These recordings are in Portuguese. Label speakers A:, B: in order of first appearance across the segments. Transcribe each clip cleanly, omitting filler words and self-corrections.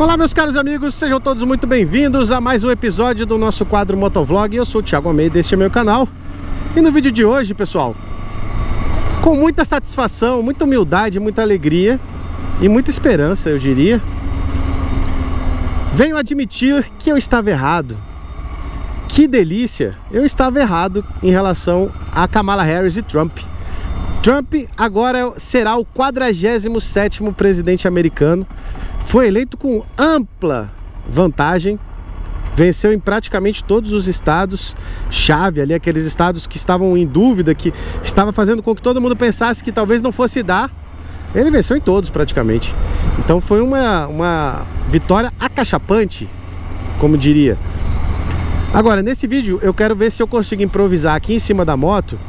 A: Olá meus caros amigos, sejam todos muito bem-vindos a mais um episódio do nosso quadro Motovlog. Eu sou o Thiago Almeida, este é meu canal. E no vídeo de hoje, pessoal, com muita satisfação, muita humildade, muita alegria e muita esperança, eu diria, venho admitir que eu estava errado. Que delícia! Eu estava errado em relação a Kamala Harris e Trump. Trump agora será o 47º presidente americano. Foi eleito com ampla vantagem. Venceu em praticamente todos os estados chave ali, aqueles estados que estavam em dúvida, que estava fazendo com que todo mundo pensasse que talvez não fosse dar. Ele venceu em todos praticamente. Então foi uma vitória acachapante, como diria. Agora, nesse vídeo eu quero ver se eu consigo improvisar aqui em cima da moto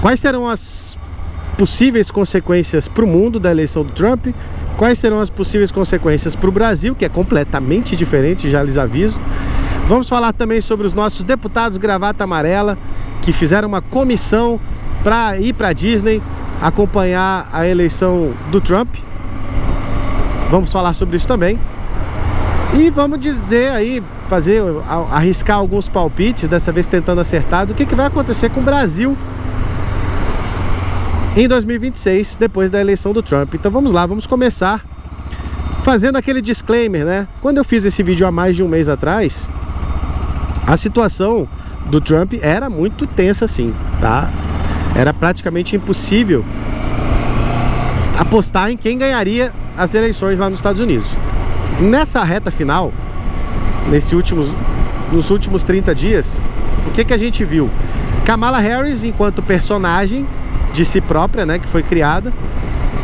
A: quais serão as possíveis consequências para o mundo da eleição do Trump, quais serão as possíveis consequências para o Brasil, que é completamente diferente, já lhes aviso. Vamos falar também sobre os nossos deputados gravata amarela, que fizeram uma comissão para ir para a Disney acompanhar a eleição do Trump. Vamos falar sobre isso também. E vamos dizer aí, arriscar alguns palpites, dessa vez tentando acertar, do que vai acontecer com o Brasil em 2026, depois da eleição do Trump. Então vamos lá, vamos começar fazendo aquele disclaimer, né? Quando eu fiz esse vídeo há mais de um mês atrás, a situação do Trump era muito tensa sim, tá? Era praticamente impossível apostar em quem ganharia as eleições lá nos Estados Unidos. Nessa reta final, nos últimos 30 dias, o que a gente viu? Kamala Harris, enquanto personagem de si própria, né, que foi criada,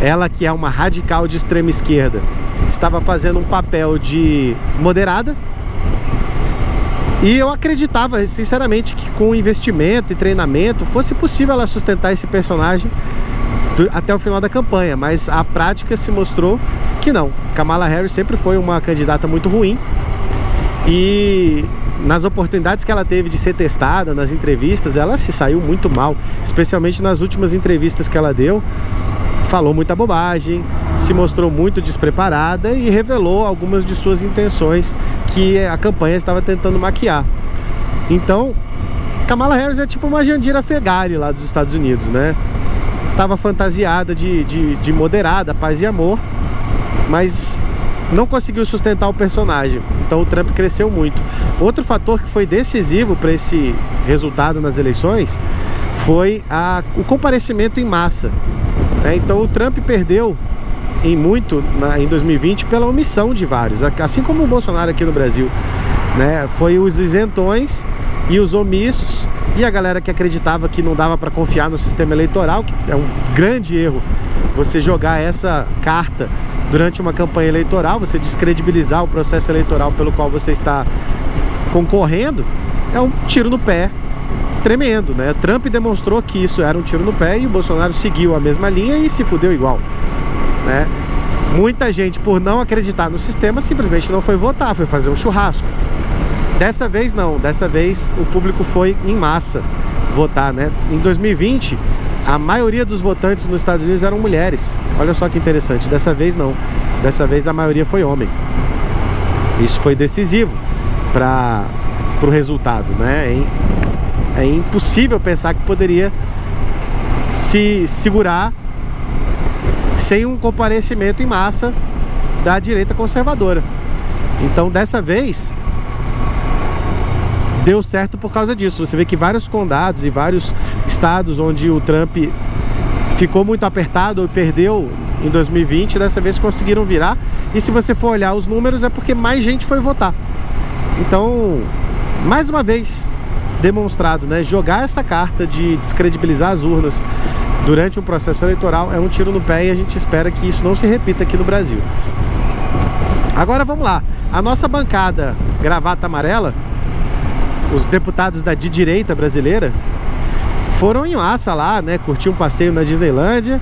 A: ela que é uma radical de extrema esquerda, estava fazendo um papel de moderada. E eu acreditava, sinceramente, que com investimento e treinamento fosse possível ela sustentar esse personagem até o final da campanha, mas a prática se mostrou que não. Kamala Harris sempre foi uma candidata muito ruim e nas oportunidades que ela teve de ser testada, nas entrevistas, ela se saiu muito mal, especialmente nas últimas entrevistas que ela deu. Falou muita bobagem, se mostrou muito despreparada e revelou algumas de suas intenções que a campanha estava tentando maquiar. Então, Kamala Harris é tipo uma Jandira Fegali lá dos Estados Unidos, né? Estava fantasiada de moderada, paz e amor, mas não conseguiu sustentar o personagem. Então o Trump cresceu muito. Outro fator que foi decisivo para esse resultado nas eleições foi o comparecimento em massa, né? Então o Trump perdeu em 2020 pela omissão de vários, assim como o Bolsonaro aqui no Brasil, né? Foi os isentões e os omissos e a galera que acreditava que não dava para confiar no sistema eleitoral, que é um grande erro você jogar essa carta durante uma campanha eleitoral, você descredibilizar o processo eleitoral pelo qual você está concorrendo. É um tiro no pé tremendo, né? Trump demonstrou que isso era um tiro no pé e o Bolsonaro seguiu a mesma linha e se fudeu igual, né? Muita gente, por não acreditar no sistema, simplesmente não foi votar, foi fazer um churrasco. Dessa vez não, dessa vez o público foi em massa votar, né? Em 2020, a maioria dos votantes nos Estados Unidos eram mulheres. Olha só que interessante, dessa vez não. Dessa vez a maioria foi homem. Isso foi decisivo para o resultado, né? É impossível pensar que poderia se segurar sem um comparecimento em massa da direita conservadora. Então dessa vez deu certo por causa disso. Você vê que vários condados e vários estados onde o Trump ficou muito apertado ou perdeu em 2020, dessa vez conseguiram virar. E se você for olhar os números, é porque mais gente foi votar. Então, mais uma vez demonstrado, né? Jogar essa carta de descredibilizar as urnas durante um processo eleitoral é um tiro no pé e a gente espera que isso não se repita aqui no Brasil. Agora vamos lá. A nossa bancada gravata amarela, os deputados de direita brasileira, foram em massa lá, né? Curtir um passeio na Disneylândia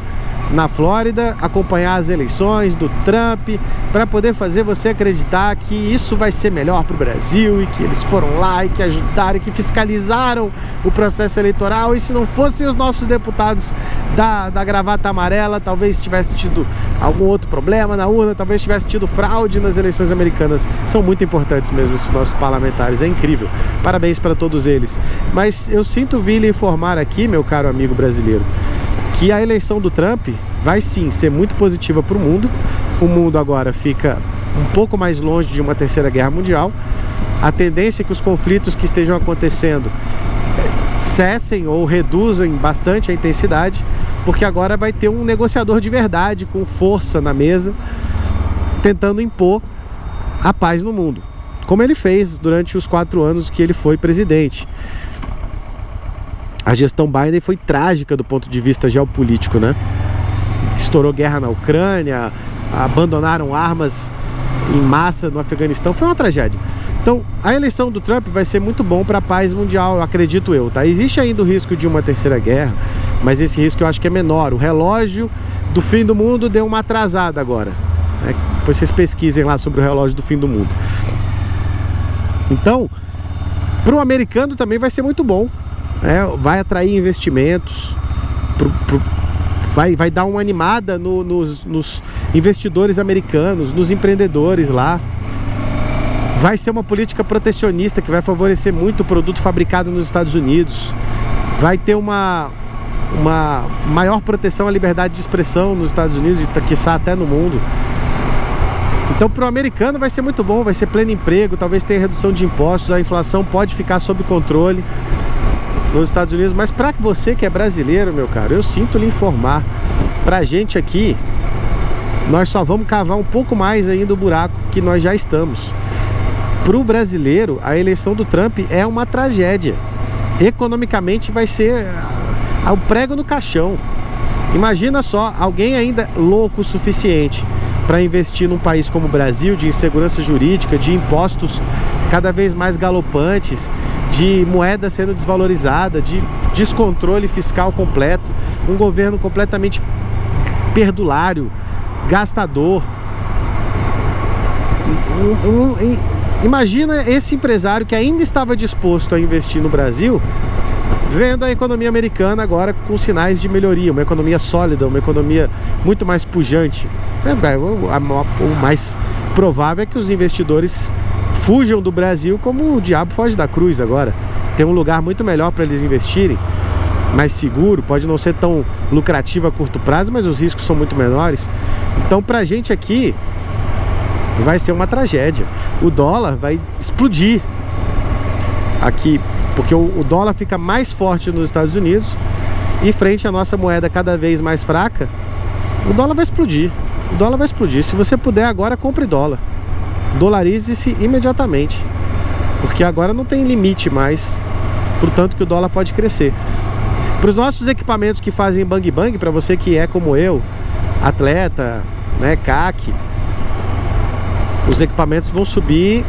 A: na Flórida, acompanhar as eleições do Trump, para poder fazer você acreditar que isso vai ser melhor para o Brasil, e que eles foram lá e que ajudaram e que fiscalizaram o processo eleitoral, e se não fossem os nossos deputados da gravata amarela, talvez tivesse tido algum outro problema na urna, talvez tivesse tido fraude nas eleições americanas. São muito importantes mesmo esses nossos parlamentares, é incrível, parabéns para todos eles. Mas eu sinto vir lhe informar aqui, meu caro amigo brasileiro, que a eleição do Trump vai sim ser muito positiva para o mundo. O mundo agora fica um pouco mais longe de uma terceira guerra mundial. A tendência é que os conflitos que estejam acontecendo cessem ou reduzem bastante a intensidade, porque agora vai ter um negociador de verdade, com força na mesa, tentando impor a paz no mundo, como ele fez durante os 4 anos que ele foi presidente. A gestão Biden foi trágica do ponto de vista geopolítico, né? Estourou guerra na Ucrânia, abandonaram armas em massa no Afeganistão, foi uma tragédia. Então, a eleição do Trump vai ser muito bom para a paz mundial, acredito eu, tá? Existe ainda o risco de uma terceira guerra, mas esse risco eu acho que é menor. O relógio do fim do mundo deu uma atrasada agora, né? Depois vocês pesquisem lá sobre o relógio do fim do mundo. Então, para o americano também vai ser muito bom. Vai atrair investimentos, vai dar uma animada nos investidores americanos, nos empreendedores lá. Vai ser uma política protecionista que vai favorecer muito o produto fabricado nos Estados Unidos. Vai ter uma maior proteção à liberdade de expressão nos Estados Unidos, e quiçá até no mundo. Então, para o americano vai ser muito bom, vai ser pleno emprego, talvez tenha redução de impostos, a inflação pode ficar sob controle nos Estados Unidos. Mas para você que é brasileiro, meu caro, eu sinto lhe informar, pra gente aqui, nós só vamos cavar um pouco mais ainda o buraco que nós já estamos. Pro brasileiro, a eleição do Trump é uma tragédia. Economicamente vai ser o prego no caixão. Imagina só, alguém ainda louco o suficiente para investir num país como o Brasil, de insegurança jurídica, de impostos cada vez mais galopantes, de moeda sendo desvalorizada, de descontrole fiscal completo, um governo completamente perdulário, gastador. Imagina esse empresário que ainda estava disposto a investir no Brasil, vendo a economia americana agora com sinais de melhoria, uma economia sólida, uma economia muito mais pujante. O mais provável é que os investidores fujam do Brasil como o diabo foge da cruz agora. Tem um lugar muito melhor para eles investirem, mais seguro, pode não ser tão lucrativo a curto prazo, mas os riscos são muito menores. Então, pra gente aqui vai ser uma tragédia. O dólar vai explodir aqui, porque o dólar fica mais forte nos Estados Unidos, e frente à nossa moeda cada vez mais fraca, o dólar vai explodir. O dólar vai explodir. Se você puder agora, compre dólar. Dolarize-se imediatamente, porque agora não tem limite mais, portanto que o dólar pode crescer. Para os nossos equipamentos que fazem bang bang, para você que é como eu, atleta, né, CAC, os equipamentos vão subir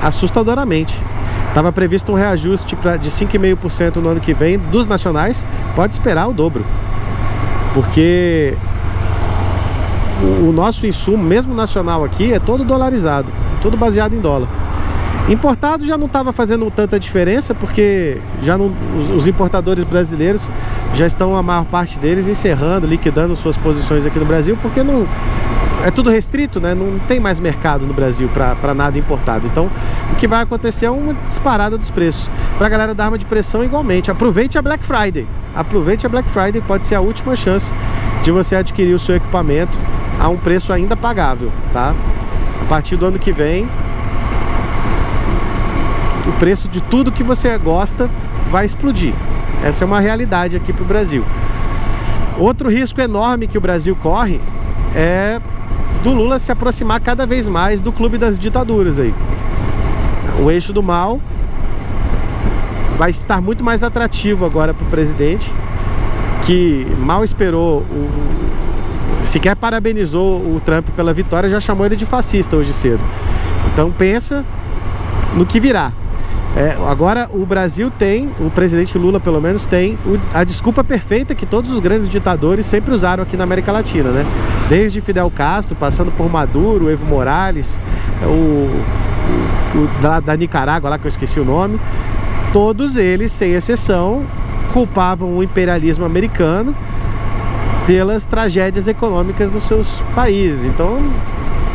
A: assustadoramente. Estava previsto um reajuste de 5,5% no ano que vem dos nacionais, pode esperar o dobro, porque o nosso insumo, mesmo nacional aqui, é todo dolarizado, todo baseado em dólar. Importado já não estava fazendo tanta diferença, porque já não, os importadores brasileiros já estão, a maior parte deles, encerrando, liquidando suas posições aqui no Brasil, porque não é tudo restrito, né? Não tem mais mercado no Brasil para nada importado. Então, o que vai acontecer é uma disparada dos preços. Para a galera da arma de pressão, igualmente. Aproveite a Black Friday. Aproveite a Black Friday, pode ser a última chance de você adquirir o seu equipamento a um preço ainda pagável, tá? A partir do ano que vem, o preço de tudo que você gosta vai explodir. Essa é uma realidade aqui para o Brasil. Outro risco enorme que o Brasil corre é do Lula se aproximar cada vez mais do clube das ditaduras aí. O eixo do mal vai estar muito mais atrativo agora para o presidente, que mal esperou, sequer parabenizou o Trump pela vitória, já chamou ele de fascista hoje cedo. Então pensa no que virá. Agora o Brasil tem, o presidente Lula pelo menos tem a desculpa perfeita que todos os grandes ditadores sempre usaram aqui na América Latina, né? Desde Fidel Castro, passando por Maduro, Evo Morales, da Nicarágua lá, que eu esqueci o nome. Todos eles, sem exceção, culpavam o imperialismo americano pelas tragédias econômicas dos seus países. Então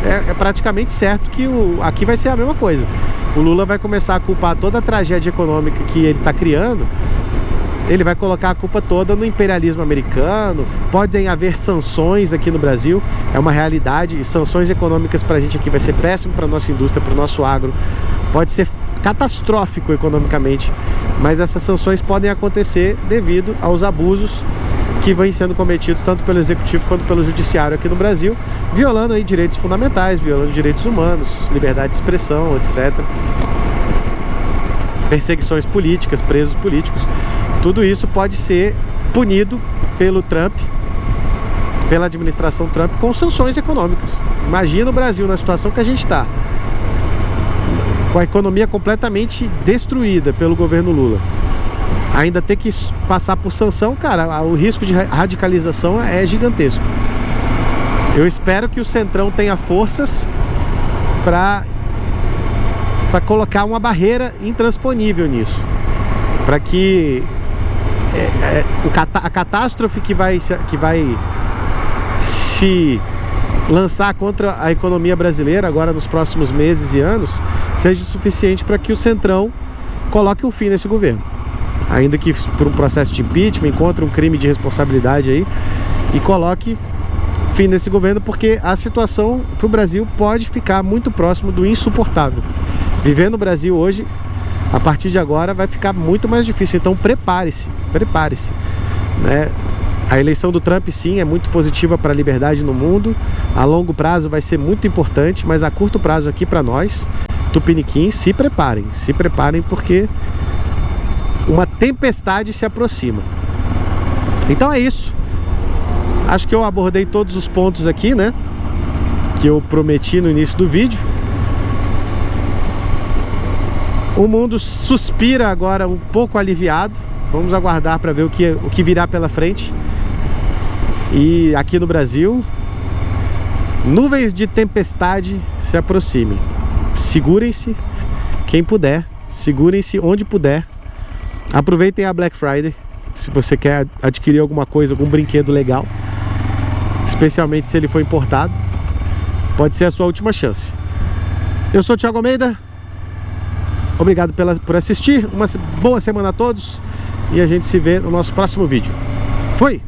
A: é praticamente certo que aqui vai ser a mesma coisa. O Lula vai começar a culpar toda a tragédia econômica que ele está criando. Ele vai colocar a culpa toda no imperialismo americano. Podem haver sanções aqui no Brasil, é uma realidade. E sanções econômicas para a gente aqui vai ser péssimo para a nossa indústria, para o nosso agro. Pode ser catastrófico economicamente, mas essas sanções podem acontecer devido aos abusos que vêm sendo cometidos tanto pelo executivo quanto pelo judiciário aqui no Brasil, violando aí direitos fundamentais, violando direitos humanos, liberdade de expressão, etc. Perseguições políticas, presos políticos. Tudo isso pode ser punido pelo Trump, pela administração Trump, com sanções econômicas. Imagina o Brasil na situação que a gente está, com a economia completamente destruída pelo governo Lula, ainda ter que passar por sanção. Cara, o risco de radicalização é gigantesco. Eu espero que o Centrão tenha forças para colocar uma barreira intransponível nisso, para que a catástrofe que vai se lançar contra a economia brasileira agora nos próximos meses e anos seja suficiente para que o Centrão coloque um fim nesse governo, ainda que por um processo de impeachment, encontre um crime de responsabilidade aí e coloque fim nesse governo, porque a situação para o Brasil pode ficar muito próximo do insuportável. Viver no Brasil hoje, a partir de agora, vai ficar muito mais difícil. Então prepare-se, né? A eleição do Trump, sim, é muito positiva para a liberdade no mundo. A longo prazo vai ser muito importante, mas a curto prazo aqui para nós, tupiniquins, se preparem porque uma tempestade se aproxima. Então é isso. Acho que eu abordei todos os pontos aqui, né, que eu prometi no início do vídeo. O mundo suspira agora um pouco aliviado. Vamos aguardar para ver o que virá pela frente. E aqui no Brasil, nuvens de tempestade se aproximem. Segurem-se, quem puder, segurem-se onde puder. Aproveitem a Black Friday, se você quer adquirir alguma coisa, algum brinquedo legal, especialmente se ele for importado, pode ser a sua última chance. Eu sou o Thiago Almeida, obrigado por assistir, uma boa semana a todos e a gente se vê no nosso próximo vídeo. Fui!